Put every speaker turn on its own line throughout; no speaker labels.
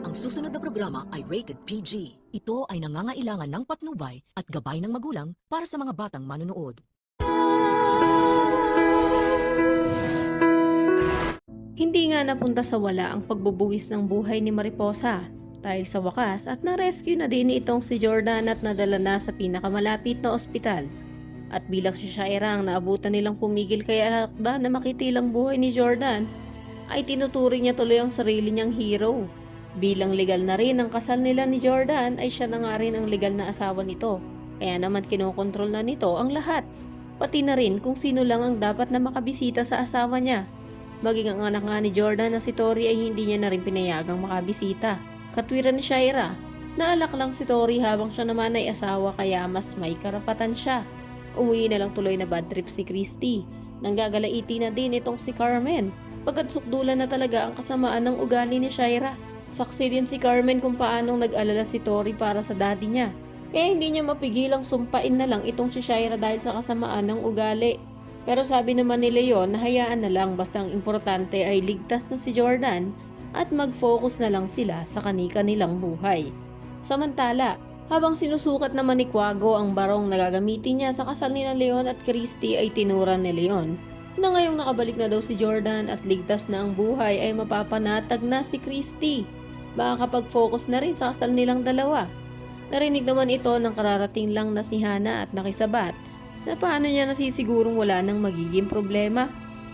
Ang susunod na programa ay rated PG. Ito ay nangangailangan ng patnubay at gabay ng magulang para sa mga batang manonood.
Hindi nga napunta sa wala ang pagbubuwis ng buhay ni Mariposa dahil sa wakas at na-rescue na din itong si Jordan at nadala na sa pinakamalapit na ospital. At bilang si Shaira ang naabutan nilang pumigil kay Alakda na makitilang buhay ni Jordan, ay tinuturing niya tuloy ang sarili niyang hero. Bilang legal na rin ang kasal nila ni Jordan ay siya na nga rin ang legal na asawa nito. Kaya naman kinokontrol na nito ang lahat. Pati na rin kung sino lang ang dapat na makabisita sa asawa niya. Maging ang anak nga ni Jordan na si Tori ay hindi niya na rin pinayagang makabisita. Katwiran ni Shaira, naalak lang si Tori habang siya naman ay asawa kaya mas may karapatan siya. Umuwi na lang tuloy na bad trip si Christy. Nanggagalaiti na din itong si Carmen. Pagkatsukdulan na talaga ang kasamaan ng ugali ni Shaira. Saksi din si Carmen kung paanong nag-alala si Tori para sa daddy niya. Kaya hindi niya mapigilang sumpain na lang itong si Shaira dahil sa kasamaan ng ugali. Pero sabi naman ni Leon na hayaan na lang basta ang importante ay ligtas na si Jordan at mag-focus na lang sila sa kani-kanilang buhay. Samantala, habang sinusukat naman ni Quago ang barong na gagamitin niya sa kasal ni Leon at Christy ay tinuran ni Leon na ngayong nakabalik na daw si Jordan at ligtas na ang buhay ay mapapanatag na si Christy. Makakapag-focus na rin sa kasal nilang dalawa. Narinig naman ito ng kararating lang na si Hana at nakisabat na paano niya nasisigurong wala nang magiging problema.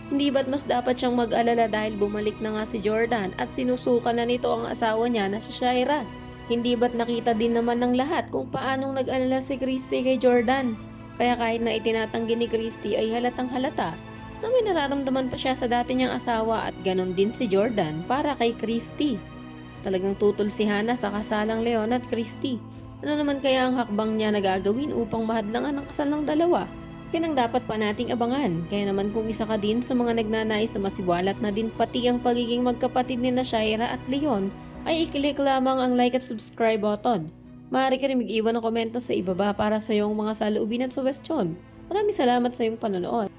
Hindi ba't mas dapat siyang mag-alala dahil bumalik na nga si Jordan at sinusukan na nito ang asawa niya na si Shaira? Hindi ba't nakita din naman ng lahat kung paanong nag-alala si Christy kay Jordan? Kaya kahit na itinatanggi ni Christy ay halatang halata na may nararamdaman pa siya sa dati niyang asawa at ganon din si Jordan para kay Christy. Talagang tutol si Hana sa kasalang Leon at Christy. Ano naman kaya ang hakbang niya na gagawin upang mahadlangan ang kasal ng dalawa? Yan ang dapat pa nating abangan. Kaya naman kung isa ka din sa mga nagnanais sa masiwalat na din pati ang pagiging magkapatid ni na Shaira at Leon, ay i-click lamang ang like at subscribe button. Maaari ka rin mag-iwan ng komento sa ibaba para sa iyong mga saloobin at suwestyon. Maraming salamat sa iyong panonood.